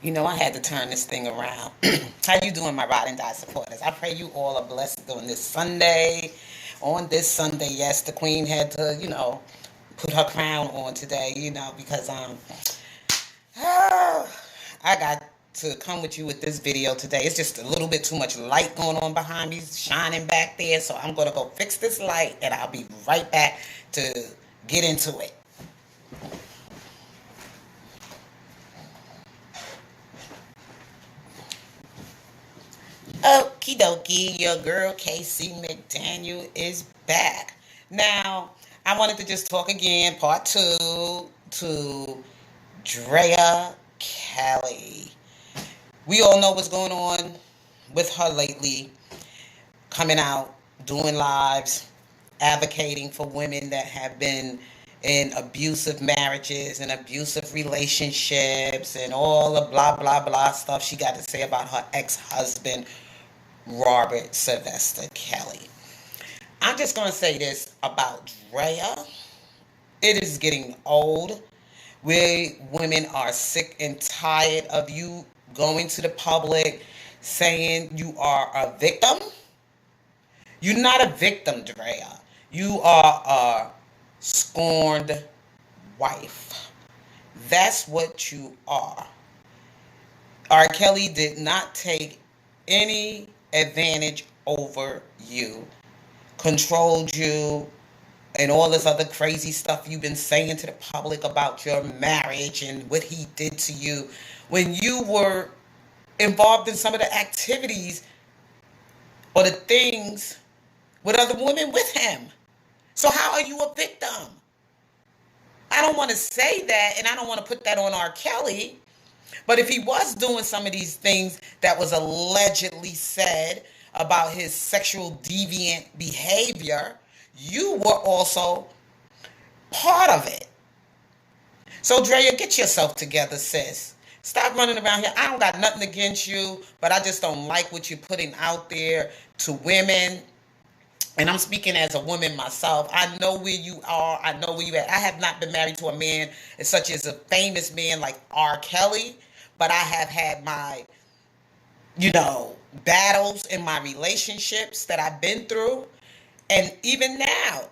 You know, I had to turn this thing around. How you doing, my Ride and Die supporters? I pray you all are blessed on this Sunday. On this Sunday, yes, the Queen had to, put her crown on today, because I got to come with you with this video today. It's just a little bit too much light going on behind me, shining back there. So I'm gonna go fix this light, and I'll be right back to get into it. Okie dokie, your girl Casey McDaniel is back. Now, I wanted to just talk again, part two, to Drea Kelly. We all know what's going on with her lately, coming out, doing lives, advocating for women that have been in abusive marriages and abusive relationships and all the blah, blah, blah stuff she got to say about her ex-husband, Robert Sylvester Kelly. I'm just going to say this about Drea. It is getting old. We women are sick and tired of you going to the public saying you are a victim. You're not a victim, Drea. You are a scorned wife. That's what you are. R. Kelly did not take any advantage over you, controlled you, and all this other crazy stuff you've been saying to the public about your marriage and what he did to you when you were involved in some of the activities or the things with other women with him. So how are you a victim? I don't want to say that, and I don't want to put that on R. Kelly. But if he was doing some of these things that was allegedly said about his sexual deviant behavior, you were also part of it. So, Drea, get yourself together, sis. Stop running around here. I don't got nothing against you, but I just don't like what you're putting out there to women. And I'm speaking as a woman myself. I know where you are. I know where you at. I have not been married to a man such as a famous man like R. Kelly, but I have had my, battles in my relationships that I've been through. And even now,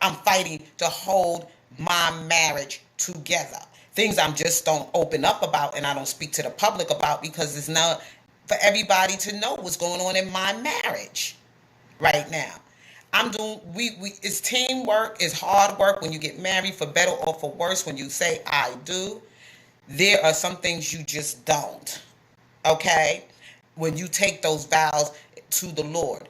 I'm fighting to hold my marriage together. Things I'm just don't open up about and I don't speak to the public about because it's not for everybody to know what's going on in my marriage right now. I'm doing it's teamwork, it's hard work when you get married, for better or for worse. When you say I do, there are some things you just don't. Okay? When you take those vows to the Lord.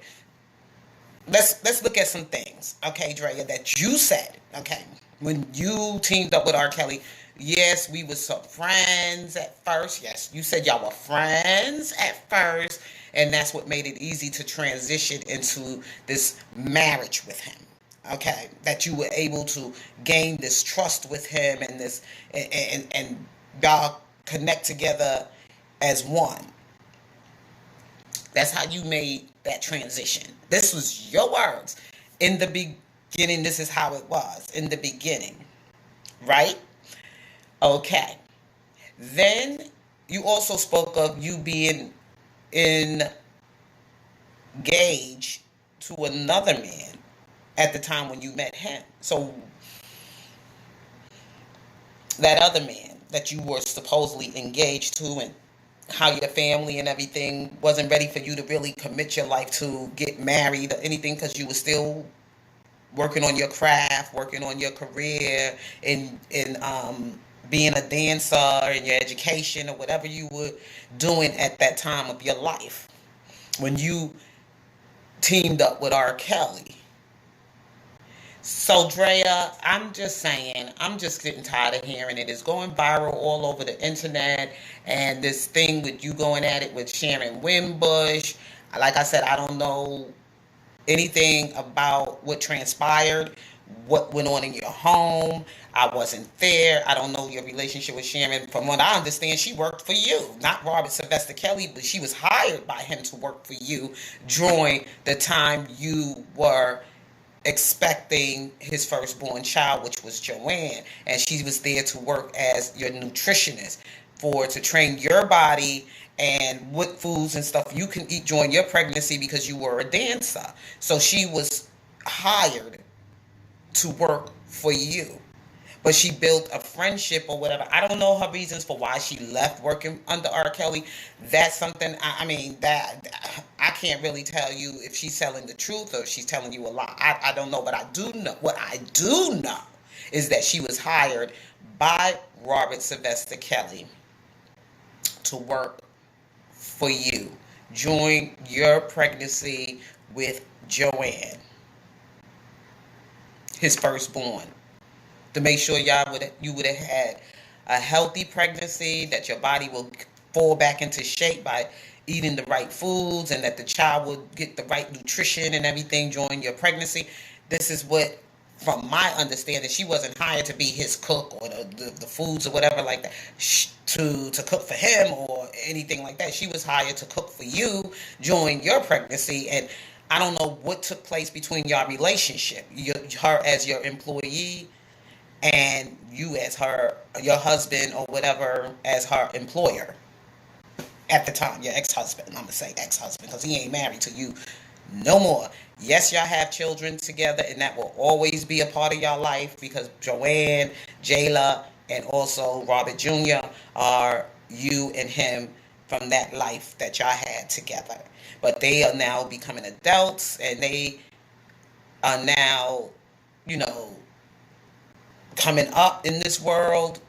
Let's look at some things, okay, Drea, that you said, okay, when you teamed up with R. Kelly. Yes, we were some friends at first. Yes, you said y'all were friends at first, and that's what made it easy to transition into this marriage with him. Okay, that you were able to gain this trust with him and this and y'all connect together as one. That's how you made that transition. This was your words. In the beginning, this is how it was. In the beginning. Right? Okay. Then you also spoke of you being engaged to another man at the time when you met him. So that other man that you were supposedly engaged to, and how your family and everything wasn't ready for you to really commit your life to get married or anything because you were still working on your craft, working on your career, and being a dancer in your education or whatever you were doing at that time of your life when you teamed up with R. Kelly. So, Drea, I'm just saying, I'm just getting tired of hearing it. It's going viral all over the internet, and this thing with you going at it with Sharon Wimbush. Like I said, I don't know anything about what transpired, what went on in your home. I wasn't there. I don't know your relationship with Sharon. From what I understand, she worked for you, not Robert Sylvester Kelly, but she was hired by him to work for you during the time you were expecting his firstborn child, which was Joanne, and she was there to work as your nutritionist. to train your body and what foods and stuff you can eat during your pregnancy because you were a dancer. So she was hired to work for you. But she built a friendship or whatever. I don't know her reasons for why she left working under R. Kelly. That's something, I mean, that I can't really tell you if she's telling the truth or if she's telling you a lie. I don't know, but I do know, what I do know is that she was hired by Robert Sylvester Kelly to work for you during your pregnancy with Joanne, his firstborn, to make sure you would have had a healthy pregnancy, that your body will fall back into shape by eating the right foods, and that the child will get the right nutrition and everything during your pregnancy. This is what, from my understanding, she wasn't hired to be his cook or the foods or whatever like that, to cook for him or anything like that. She was hired to cook for you during your pregnancy. And I don't know what took place between your relationship, her as your employee and you as your husband or whatever as her employer at the time, your ex-husband. I'm gonna say ex-husband because he ain't married to you no more. Yes, y'all have children together, and that will always be a part of y'all life because Joanne, Jayla, and also Robert Jr. are you and him from that life that y'all had together. But they are now becoming adults, and they are now, you know, coming up in this world.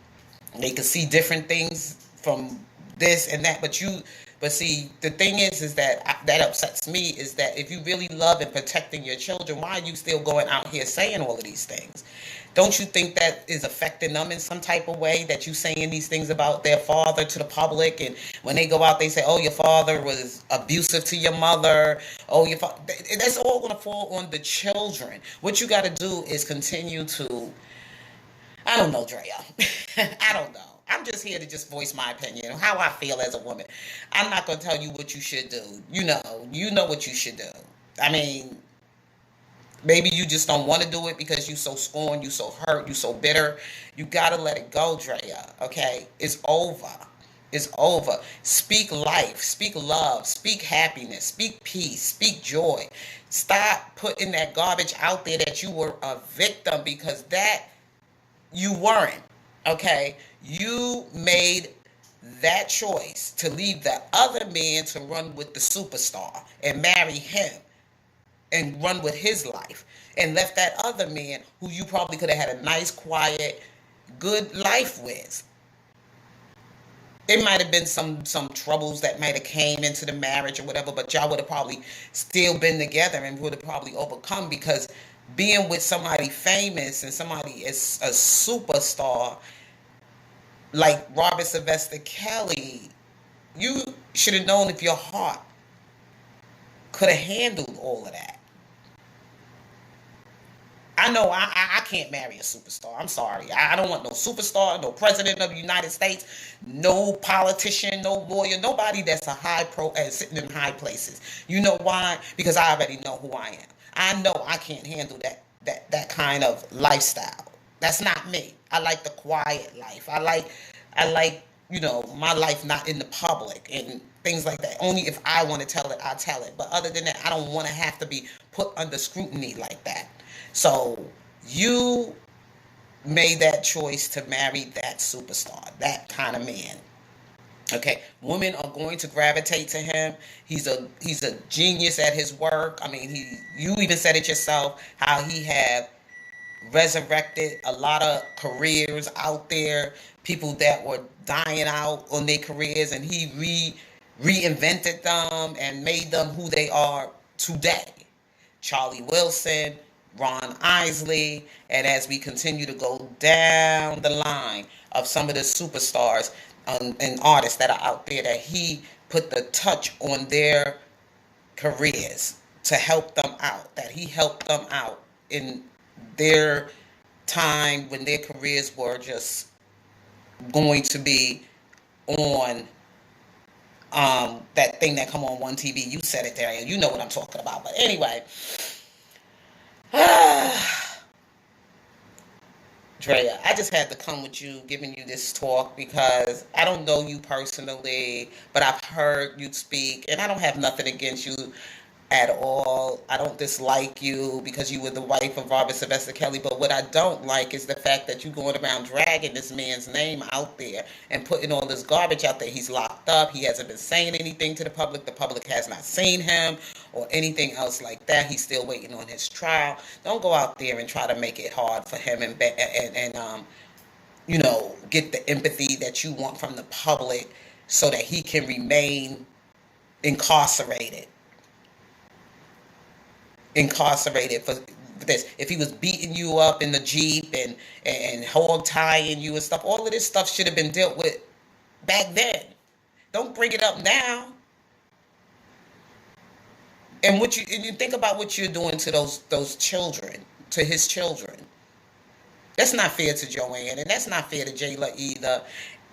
They can see different things from this and that, but see, the thing is that upsets me, is that if you really love and protecting your children, why are you still going out here saying all of these things? Don't you think that is affecting them in some type of way, that you saying these things about their father to the public, and when they go out they say, oh, your father was abusive to your mother, oh, your father, that's all going to fall on the children. What you got to do is continue to, I don't know, Drea. I don't know. I'm just here to just voice my opinion, how I feel as a woman. I'm not going to tell you what you should do. You know what you should do. I mean, maybe you just don't want to do it because you so scorned, you so hurt, you so bitter. You got to let it go, Drea, okay? It's over. It's over. Speak life, speak love, speak happiness, speak peace, speak joy. Stop putting that garbage out there that you were a victim, because that you weren't, okay? You made that choice to leave the other man to run with the superstar and marry him and run with his life, and left that other man who you probably could have had a nice, quiet, good life with. It might have been some troubles that might have came into the marriage or whatever, but y'all would have probably still been together and would have probably overcome, because being with somebody famous and somebody is a superstar like Robert Sylvester Kelly, you should have known if your heart could have handled all of that. I know I can't marry a superstar. I'm sorry. I don't want no superstar, no president of the United States, no politician, no lawyer, nobody that's a high pro and sitting in high places. You know why? Because I already know who I am. I know I can't handle that kind of lifestyle. That's not me. I like the quiet life. I like my life not in the public and things like that. Only if I want to tell it, I tell it. But other than that, I don't want to have to be put under scrutiny like that. So you made that choice to marry that superstar, that kind of man. Okay, women are going to gravitate to him. He's a genius at his work. I mean, you even said it yourself, how he have resurrected a lot of careers out there, people that were dying out on their careers, and he reinvented them and made them who they are today. Charlie Wilson, Ron Isley, and as we continue to go down the line of some of the superstars and artists that are out there, that he put the touch on their careers to help them out, that he helped them out in their time when their careers were just going to be on that thing that come on one TV. You said it there, and you know what I'm talking about. But anyway, Drea, I just had to come with you, giving you this talk because I don't know you personally, but I've heard you speak, and I don't have nothing against you at all. I don't dislike you because you were the wife of Robert Sylvester Kelly, but what I don't like is the fact that you going around dragging this man's name out there and putting all this garbage out there. He's locked up. He hasn't been saying anything to the public. The public has not seen him or anything else like that. He's still waiting on his trial. Don't go out there and try to make it hard for him and get the empathy that you want from the public so that he can remain incarcerated for this. If he was beating you up in the Jeep and hog tying you and stuff, all of this stuff should have been dealt with back then. Don't bring it up now. And you think about what you're doing to those children, to his children. That's not fair to Joanne, and that's not fair to Jayla either.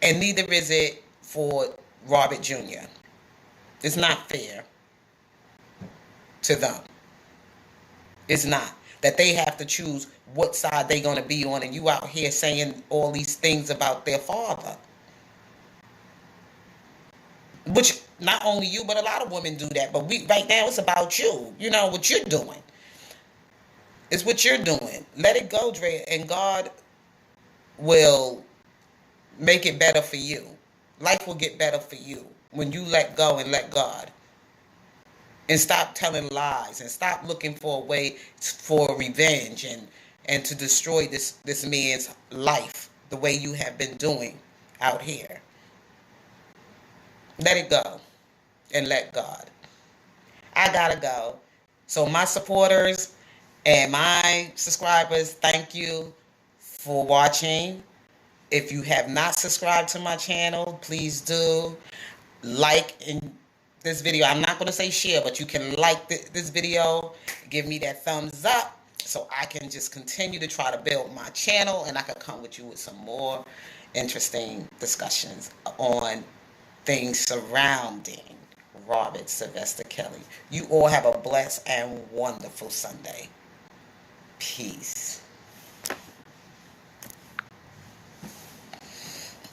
And neither is it for Robert Jr. It's not fair to them. It's not. That they have to choose what side they're going to be on, and you out here saying all these things about their father. Which, not only you, but a lot of women do that. But right now, it's about you. You know, what you're doing. It's what you're doing. Let it go, Drea, and God will make it better for you. Life will get better for you when you let go and let God. And stop telling lies and stop looking for a way for revenge and to destroy this man's life the way you have been doing out here. Let it go and let God. I gotta go. So my supporters and my subscribers, thank you for watching. If you have not subscribed to my channel, please do. Like and this video. I'm not going to say share, but you can like this video. Give me that thumbs up so I can just continue to try to build my channel, and I can come with you with some more interesting discussions on things surrounding Robert Sylvester Kelly. You all have a blessed and wonderful Sunday. Peace.